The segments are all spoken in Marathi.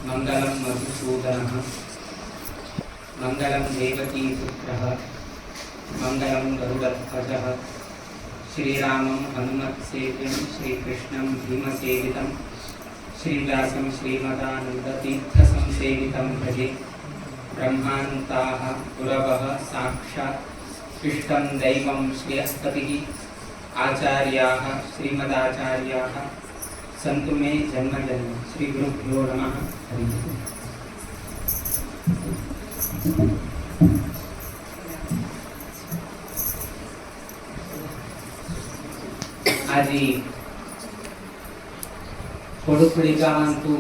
मंगलम मधुसूदनः मंगलम देवकीपुत्रः मंगलम गरुडध्वजः श्रीरामं हनुमत्सेव्यं श्रीकृष्णं भीमसेवितं श्रीव्यासं श्रीमदानन्दतीर्थसंसेवितं भजे। ब्रह्मान्ताः गुरवः साक्षात् इष्टं दैवं श्रेयस्पतिः आचार्याः श्रीमदाचार्याः सन्तु मे जन्मजन्म। श्री गुरुभ्यो नमः। हरि आज खोडुपड़ी गावांतू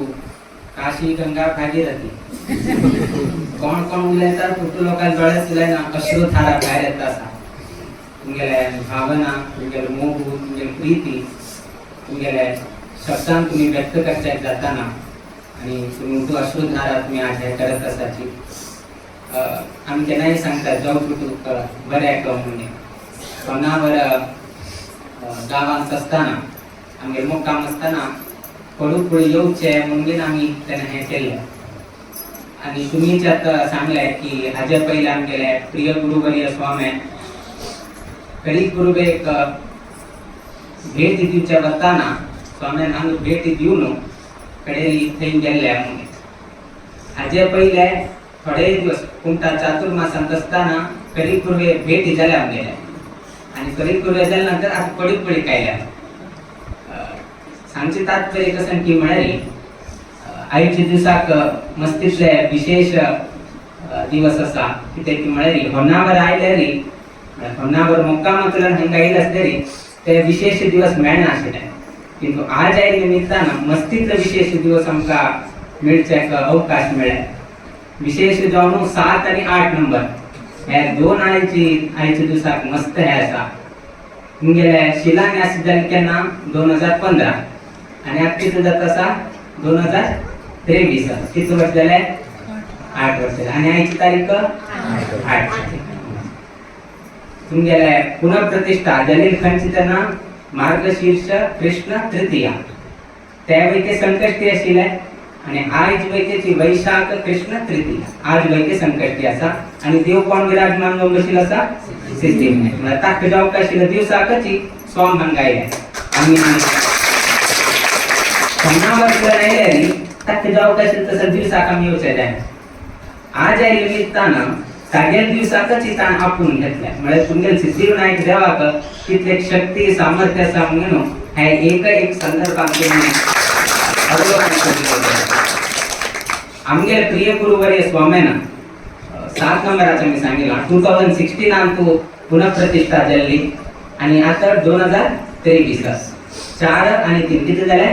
काशी गंगा भागीरथी कोण कोण उलयता कुठे लोकांना डोळ्यात ना अश्रुधारा बाहेर येता असा तुमगेले भावना तुमगेले मोह तुमगेले प्रीती तुमगेले शब्दांत तुम्ही व्यक्त करतात जाताना आणि तुम्ही तो अश्रुधारा तुम्ही आज हे करत असाची आम्ही केन्नाय सांगतात जाऊ तू बरें म्हणून कोणावर गावांत असताना आमगे मुक्काम असताना खोडुपड़ी येवचे म्हणून आम्ही त्यांना हे केले आणि तुम्हीच आता सांगले की हाजे पहिले आमगेले प्रिय गुरुवर्य स्वामी कडी गुरुबेक भेट दिवच्या वताना स्वाम्यान हांगा भेट दिवन कडेली थंय गेल्ले म्हणून हाजे पहिले थोडे दिवस कुंटा चातुर्मासांत असताना कडी गुरुवे भेट जाले आमगेले आणि कडी गुरुवे जाले नंतर आता खोडुपड़ी कायल्या सांगचे तात्पर्य कसन की म्हणाली आईच्या दिवसाक मस्तीतले विशेष दिवस असा कित्याक की म्हणाली होन्नावर आयले रे होन्नावर मुक्कामातल्यान हांगा येयले आसले रे ते विशेष दिवस मेळना आशिल्ले किंतु आज आयले निमित्तान मस्तीतले विशेष दिवस आमकां मेळच्याक अवकाश मेळ्ळा। विशेष जावन 7 आणि 8 नंबर हे दोन आयच्या दिवसाक मस्त हे आसा तुमगेले शिलान्यास जाले केन्ना 2015 आणि आता किती जाता आसा 2023 किती वर्ष झाले 8 वर्ष आणि आयची तारीख 8 तुमगेले पुनर्प्रतिष्ठा जलील खानची तेन्ना मार्गशीर्ष कृष्ण तृतीया त्या वैके संकष्टी आशिल्ले आणि आज वैकेची वैशाख कृष्ण तृतीया आज वैके संकष्टी आसा आणि देव कोण विराजमान जावन बशिल्लो आसा सिद्धिविनायक म्हणजे ताका जावंक आशिल्ल्या दिवसाकची स्वाम हांगा आयले आमी सोमावर आयले ताका जावंक आशिल्ल्या तसो दिवसाक आमी येवचे जायना आज आयले निमित्तान सगळ्या दिवसाकची ताण आपूण घेतल्या म्हणजे तुमगेले सिद्धिविनायक देवाक तितले शक्ती सामर्थ्य आसा म्हणून हे एक संदर्भात अवलोकन केलेले आमगे प्रिय गुरुवर्य स्वामीन 7 नंबराचा मी सांगितला 2016 तू पुनःप्रतिष्ठा जाल्ली आणि आता 2023 4 आणि 3 किती झाले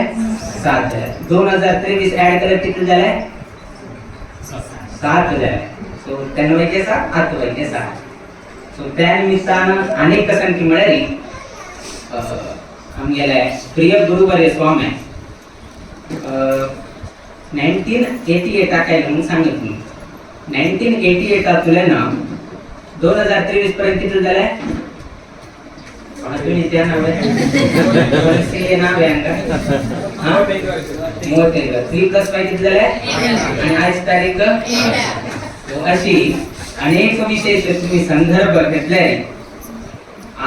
7 झाले 2023 ऍड केले किती झाले 7 झाले सो 3 वैके 7 8 वैके 7 सो त्या निमित्तान अनेक संख्या मिळाली आमगेले प्रिय गुरुवर्य स्वामी 1988 आकायला म्हणून सांगत मी 1988 तुलेन 2023 पर्यंत किती झाले तुम्ही त्या नाव आहे वर्षीय नाव आहे अंका हां 3 + 5 किती झाले आणि आज तारीख अशी अनेक विशेष तुम्ही संदर्भ घेतले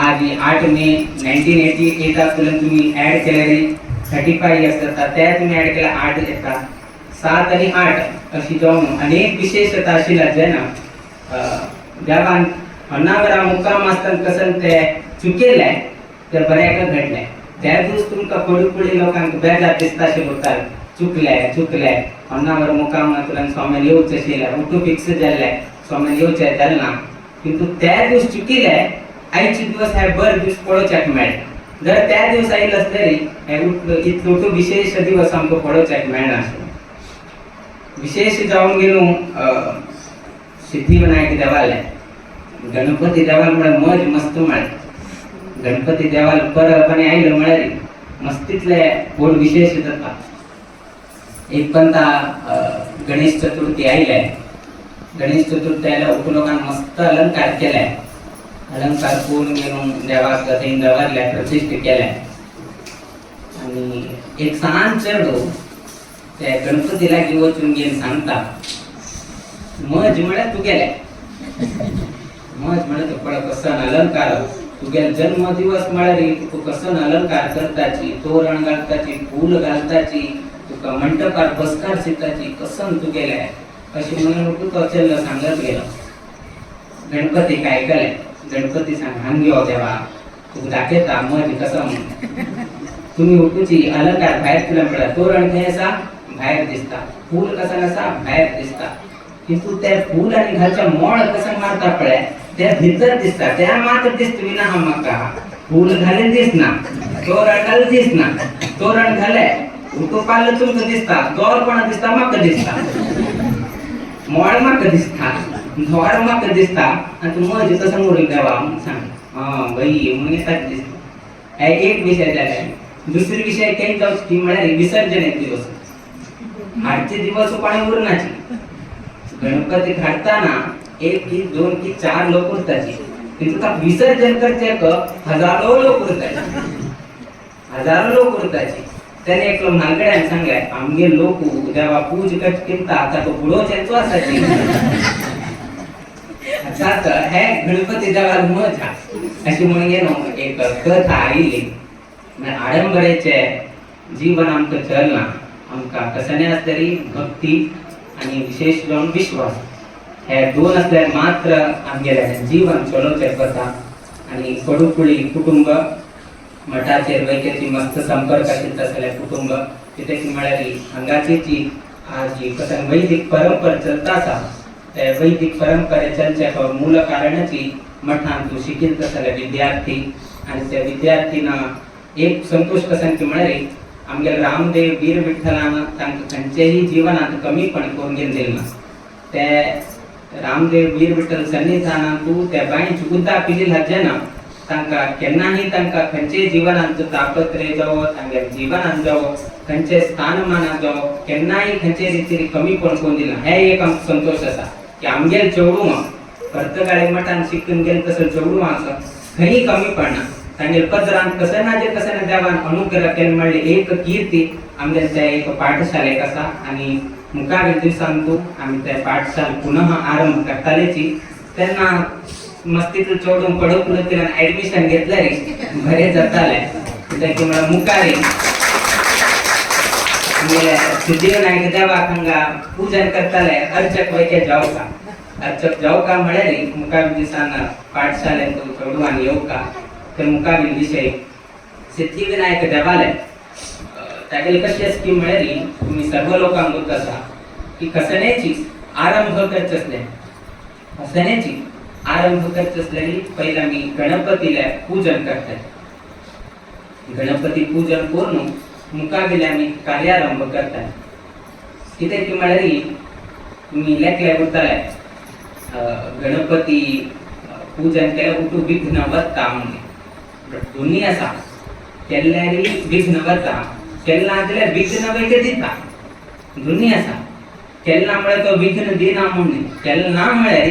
आज 8 मे 1988 तुला तुम्ही ऍड केले 35 असतात त्या तुम्ही ऍड केला 8 येतात 7 आणि 8 अशी जाऊन अनेक विशेषता आशिल्ल्या जेना देवान होन्नावरा मुक्काम आसतना कसन ते चुकेले ते बऱ्याक घडले त्या दिवस तुमकां खोडुपड़ी लोकांक बेजार दिसताशे करतात चुकले होन्नावर मुक्कामांतल्यान स्वाम्यान येवचें आशिल्लें उठू फिक्स जाल्ले स्वाम्यान येवचें जालें ना किंतु त्या दिवस चुकिले आयचे दिवस हे बरे दिवस पळोवच्याक मेळ्ळे जर त्या दिवस आयिल्लो आसले हे इतलो विशेष दिवस आमकां पळोवच्याक मेळना विशेष जावन गेलो सिद्धिविनायक देवाले गणपती देवाल म्हळ्यार मज मस्त म्हळ्यार गणपती देवाल परपणे आयलो म्हळ्यार मस्तीतले व्हड विशेष जाता एक पंता गणेश चतुर्थी आयले गणेश चतुर्थी आयल्या उपलोकान मस्त अलंकार केले अलंकार करून घेऊन देवाक थंय दवरले प्रतिष्ठा केले आणि एक सांज चेडो त्या गणपतीला घेऊन घेऊन सांगता मज म्हळ्यार तुगेले मज म्हळ्यार तुका कसं अलंकार तुगेले जन्मदिवस म्हळ्यार तुका कसं अलंकार करताची तोरण घालताची फूल घालताची तुका मंडपार बसकार सिताची कसन तुगेले अशी म्हणून तो चल्ल सांगत गेलो. गणपती काय केले गणपती सांग हांग्यो देवा तुका दाखयता मज कसं म्हणून तुम्ही उठूची अलंकार भायर तुला पडला तोरण खंय आसा भायर दिसता फूल कसं आसा भायर दिसता किंतु ते फूल आणि घालच्या मोळ कसं मारता पळय त्या भितर दिसता त्या मात्र दिसत विना हा म्हाका फूल घालेन दिसना तोरण घाल दिसना तोरण घाले उठू पाहिलं तुमचं दिसता दोर कोणा दिसता म्हाका दिसता मोळ म्हाका दिसता दोर म्हाका दिसता आणि तू मज कसं मोडून द्यावा सांग हा बाई म्हणून येतात दिसता एक विषय झाला. दुसरी विषय काही जाऊ की म्हळ्यार विसर्जन एक दिवस आजचे दिवस पाणी उरणाची गणपती घालताना एक की दोन की चार लोक उरताची किंतु का विसर्जन करते हजारो लोक उरताचे हजारो लोक उरताची. त्याने एक म्हालगड्यान सांगले आमगे लोक देवा पूज कट किंता आता तो बुडो चेंचो आसाची आता हे गणपती देवाला मजा अशी म्हणून येनो एक कथा आयली आडंबरेचे जीवन आमचं चलना आमकां कसं नाही असतरी भक्ती आणि विशेष जाऊन विश्वास हे दोन असल्यार मात्र आमगेले जीवन चलोवचें पडटा. आणि कडुकुळी कुटुंब मठाचेर वैद्याची मस्त संपर्क आशिल्लो असलेले कुटुंब कित्याक म्हळ्यार हांगाची जी आज जी कसं वैदिक परंपरा चलता आसा ते वैदिक परंपरे चलचे मूल कारणाची मठान तूं शिकिल्लो असले विद्यार्थी आणि त्या विद्यार्थीना एक संतोष कसन की म्हळ्यार आमगे रामदेव वीर विठ्ठलान तांकां खंयचेही जिवनांत कमीपण करून घेवन दिलें ते रामदेव वीर विठ्ठल सन्निधानान तूं त्या बाईंची उद्दा पिलील जेन्ना तांकां केन्नाही तांकां खंयचेय जिवनांत तापत्रे जावं तांगे जिवनांत जावं खंयचे स्थानमानांत जावं केन्नाय खंयचे रितीन कमीपण करून दिना. हे एक आमकां संतोष आसा की आमगेले चेडूं पर्तगाळे मठान शिकून गेले तसं चेडूं आसा खंयी कमी पडना तांगे पदरांत कसं ना जे कसं ना देवान अनुग्रह केले म्हणले एक कीर्ती आमगे त्या एक पाठशालेक आसा. आणि मुखावेल दिवसान तूं आमी त्या पाठशाल पुनः आरंभ करतालेची तेन्ना मस्तीत चेडूं कडकुलतीन ऍडमिशन घेतल्यार बरें जातालें कित्याक म्हळ्यार मुखारी सिद्धिविनायक देवाक हांगा पूजन करताले अर्चक वैके जावका म्हळ्यार मुखावेल दिसान पाठशालेन तूं चेडवान येवका ते मुखावेल विशय सिद्धिविनायक देवाले तागेली कशी स्कीम म्हळ्यार तुम्ही सर्व लोकांक गोत आसा की कसण्याची आरंभ करचे असले कसण्याची आरंभ करचे असलेली पहिला मी गणपतीला पूजन करतात गणपती पूजन करून मुखावेले आमी कार्यारंभ करतात कित्याक की म्हळ्यार तुम्ही लेखले उरताले गणपती पूजन केल्यार उठू विघ्न वता म्हणून दोन्ही आसा केल्ल्यार विघ्न वता केल्ला जाल्यार विघ्न वैते दिता दोन्ही आसा. केल्ला म्हळ्यार तो विघ्न दिना म्हणून केल्ला म्हळ्यार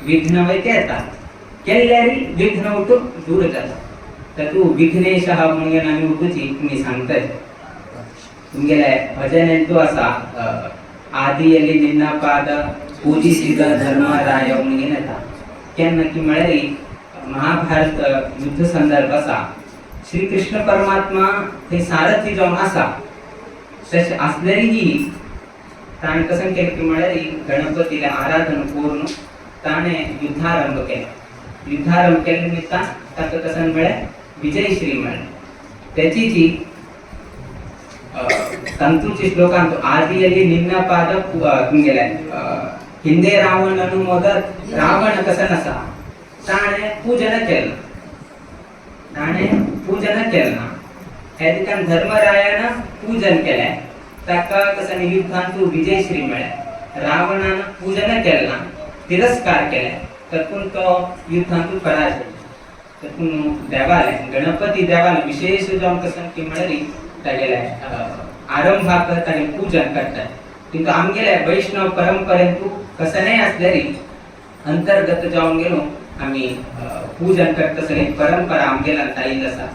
विघ्न वैते येता केल्ल्यार विघ्न उठून दूर जाता. तर तूं विघ्नेश म्हणून आमी उठूची तुमी सांगतात तुमगेले भजन तो आसा आदिಯಲ್ಲಿ ನಿನ್ನ ಪಾದ पूजिसिद धर्मराय म्हणून येता केन्ना की म्हळ्यार महाभारत युद्ध संदर्भ आसा श्री कृष्ण परमात्मा हे सारथी जावन आसा तशें आसलेलीही ताणें कशें केलें की म्हळ्यार गणपतीला आराधन करून ताणें युद्धारंभ केलो युद्धारंभ केले निमित्तान ताका कशें म्हळ्यार विजयश्री म्हळ्यार त्याची जी तंतुची श्लोकांत आदिಯಲ್ಲಿ ನಿನ್ನ पाद तुमगेले हिंदे रावण अनुमोदत रावण कसन आसा ताणें पूजन केलें हे दिसान धर्मरायान पूजन केलें ताका कसन युद्धांत विजयश्री मेळ्ळें रावणान पूजन केलें ना तिरस्कार केले तातूंत तो युद्धांत पराजय तातूंत देवाले गणपती देवाले विशेष जावन कसन की म्हळ्यार तागेले आरंभाक ताणें पूजन करतात किंतु आमगेले वैष्णव परंपरेन कसनय आसलेली अंतर्गत जावन गेलो आमी पूजन करता परंपरा आमगेल्यान आयिल्ली आसा.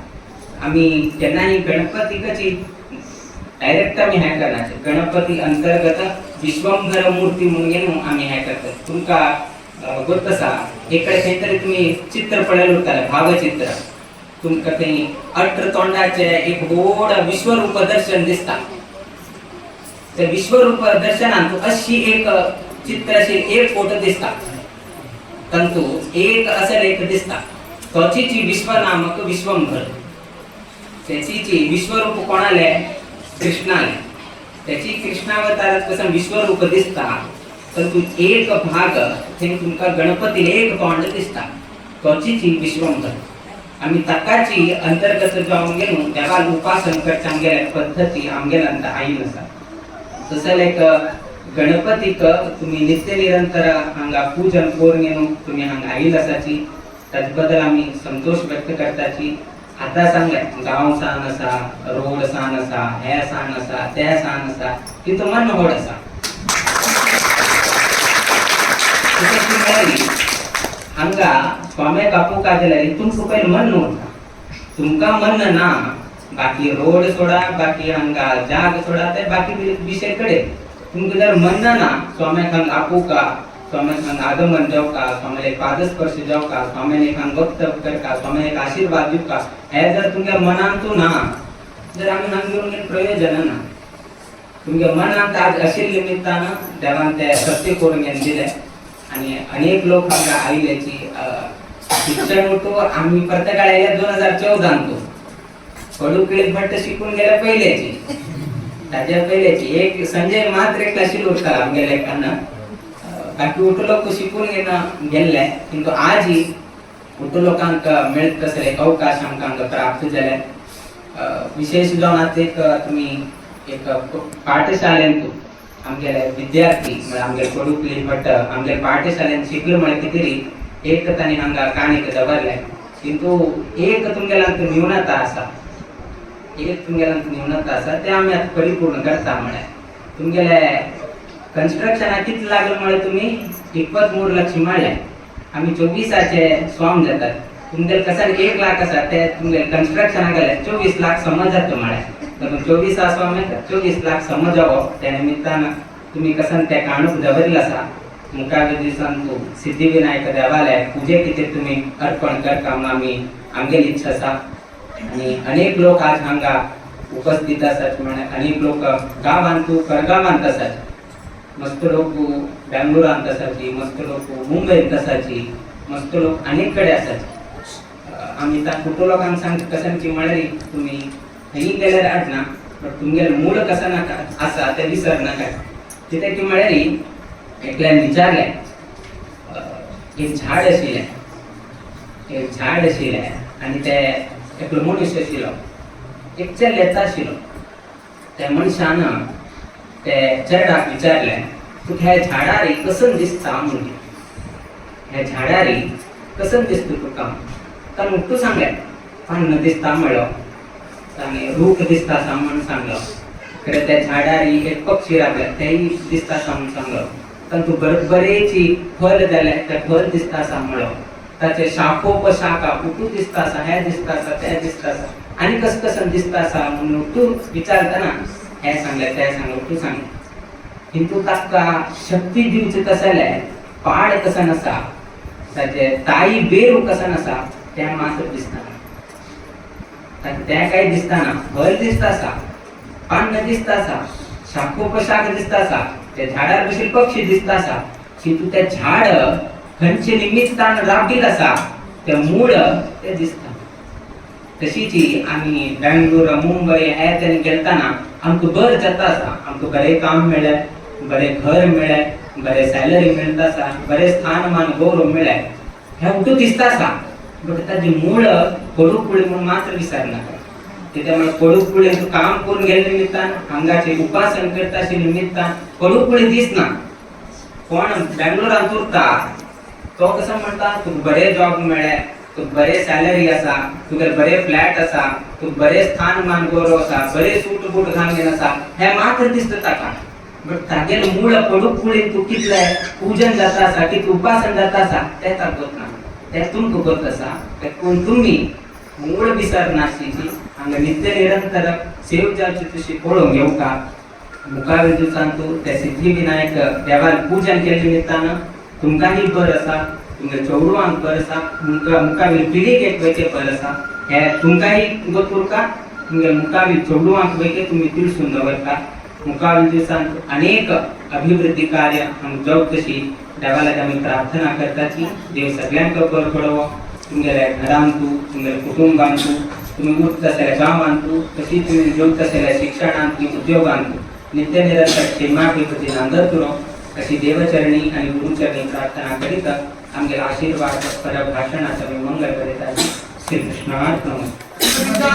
आमी केन्नाय गणपतीची डायरेक्ट आम्ही हाय करणार गणपती अंतर्गत विश्वंभर मूर्ती म्हणून घेऊन आम्ही हाय करतात तुमका गोष्ट असा इकडे काहीतरी तुम्ही चित्र पडेल होता भावचित्र तुमका काही अठर तोंडाचे एक गोड विश्वरूप दर्शन दिसता त्या विश्वरूप दर्शनात अशी एक चित्राशी एक फोटो दिसता तंतु एक असेल एक दिसता त्याची विश्व नामक विश्वंभर त्याची विश्वरूप कोणाले कृष्णाले त्याची कृष्णावतारात कसं विश्वरूप दिसता परंतु एक भाग हे तुमका गणपतीने एक तोंड दिसता त्याची विश्वंभर आम्ही तकाची अंतर्गत जाऊन गेलो तेव्हा उपासन करता आमगेल्या पद्धती आमगेला आई नसा तसं एक गणपतीक तुम्ही नित्य निरंतर हांगा पूजन करून घेऊन तुम्ही हांगा आई लसाची त्याबद्दल आम्ही संतोष व्यक्त करताची आता सांगलाय गाव सान असा रोड सान असा हे सान असा त्या सान असा तिथं मन होड असा हंगा स्वामी कापू का दिला इथून पहिले मन नव्हता तुमका मन ना बाकी रोड सोडा बाकी हंगा जाग सोडा ते बाकी विषय कडे तुमका जर मन ना स्वामी हंग आपू का स्वामी हंग आगमन जाऊ का स्वामी पादस्पर्श जाऊ का स्वामी भक्त कर का स्वामी आशीर्वाद देऊ का हे जर तुमच्या मनांतू ना जर आम्ही हंग घेऊन प्रयोजन ना तुमच्या मनात आज अशील निमित्तानं देवान ते सत्य करून दिले आणि अनेक लोक आमच्या आईल्याची शिक्षण होतो आम्ही प्रत्येक आईला 2014 आणतो पडुकिळीत भट्ट शिकून गेल्या पहिल्याची त्याच्या पहिल्याची एक संजय मात्र एक शिल उठला आमच्या लेखांना बाकी उठ लोक शिकून गेले किंतु आजही उठ लोकांक मिळत कसं एक अवकाश आमकांक प्राप्त झाले विशेष जाऊन एक तुम्ही एक पाठशाळेतून आमच्या विद्यार्थी आमच्या पडुकिळी भट्ट आमच्या पाठशाळेत शिकलो म्हणजे किती एक तानी हांगा काणीक दवरले किंतु एक तुमगेला न्यूनता असा एक तुमगेला न्यूनता असा ते आम्ही आता परिपूर्ण करता म्हणे तुमगेले कन्स्ट्रक्शन किती लागलं म्हणजे तुम्ही 23 लाख माळले आम्ही 24चे फॉर्म देतात तुमगेल कसं 1 लाख असा ते तुमगे कन्स्ट्रक्शन गेले 24 लाख समजत म्हणे तर 24 स्वामी 24 लाख समजावं त्या निमित्तानं तुम्ही कसं त्या काणूक दवरला असा मुखाविधी संतू सिद्धिविनायक देवालय पूजे किती तुम्ही अर्पण करता आम्ही आमगेल इच्छा असा आणि अनेक लोक आज हांगा उपस्थित असतात म्हणजे अनेक लोक गावांतू परगावांत असतात मस्त लोक बेंगलोरांत असाची मस्त लोक मुंबईत असाची मस्त लोक अनेक कडे असतात आम्ही त्या कुठं लोकांना सांगतो कशांची म्हणाली तुम्ही नाही गेल्यार आडना पण तुमगेल मूळ कसं नका असा ते विसर नका तिथे की म्हणाली एकल्यान विचारले एक झाड आशिले आणि ते एकलो मनुष्य आशिलो एक चेलेता आशिलो त्या मनशानं ते चेडाक विचारले तू ह्या झाडारी कसं दिसता म्हणजे ह्या झाडारी कसं दिसतो तुका तर तू सांगले पण दिसता म्हणलो आणि रूप दिसता असा म्हणून सांगलो खरं त्या झाडारी एक पक्षी राबला तेही दिसता असा म्हणून सांगलो पण तू बरेची फल जाले त्या फल दिसता असा म्हणलो त्याचे शाखोपशाखा उठू दिसता असा हे दिसता असा त्या दिसता असा आणि कसं दिसता असा म्हणून तू विचारता ना हे सांगले ते सांगलो तू सांग किंतु ताका शक्ती दिवची कसले पाड कसा नसा त्याचे ताई बेरू कसा नसा त्या मात्र दिसता त्या काही दिसताना फल दिसता असा पान दिसता असा शाखोपशाख दिसता असा त्या झाडार बशील पक्षी दिसता असा की तू त्या झाड खंचे निमित्तान राबील असा त्या मूळ ते दिसता तशीची आम्ही बेंगलोर मुंबई हे त्याने गेलताना आमक बर जाता असा आमक बरे काम मिळे बरे घर मिळे बरे सॅलरी मिळता असा बरे स्थानमान गौरव मिळे हे उठू दिसता असा बट त्याची मूळ पडुकुळी म्हणून मात्र विसर नका त्यामुळे पडुकुळी काम करून गेल्या निमित्तान हांगाचे उपासन करताचे निमित्तान पडुकुळी दिसना कोण बेंगलोरात उरता तो कसं म्हणता तू बरे जॉब मिळे तू बरे सॅलरी असा तुगे बरे फ्लॅट असा तू बरे स्थानमान गौरव असा बरे सूट बूट घालून असा हे मात्र दिसत ताका बट तागेल मूळ पडुकुळी तू कितले पूजन जाता असा की तू उपासन जाता असा ते ताकत ना ते तुमक करत असा ते कोण तुम्ही मूळ विसरनाशीची हांगा नित्य निरंतर सेव जावची तशी पळोवंक येवका मुखावेल दिवसांतू त्या सिद्धिविनायक देवाल पूजन केले निमित्तानं तुमकांही बर आसा तुमच्या चौडवांक बर आसा मुखावेल पिढीक एक वैके बर आसा हे तुमकांही गोतुरका तुमच्या मुखावेल चौडवांक वैके तुम्ही तिळसून दवरता मुखावेल दिवसांत अनेक अभिवृद्धी कार्य जाऊ तशी देवाला आम्ही प्रार्थना करता की देव सगळ्यांक बर पडवो तुमगेल्या घरांतू तुमगेल्या कुटुंबांतू तुम्ही उठत असलेल्या गावांतू तशी तुम्ही जेवत असलेल्या शिक्षणांतू उद्योगांतू नित्य निरंतर क्षेमाभिवृद्धी नांदर करो अशी देवचरणी आणि गुरुचरणी प्रार्थना करीत आमगे आशीर्वाद परभाषणाचा मी मंगल करीत आहे. श्री कृष्णार्पणमस्तु.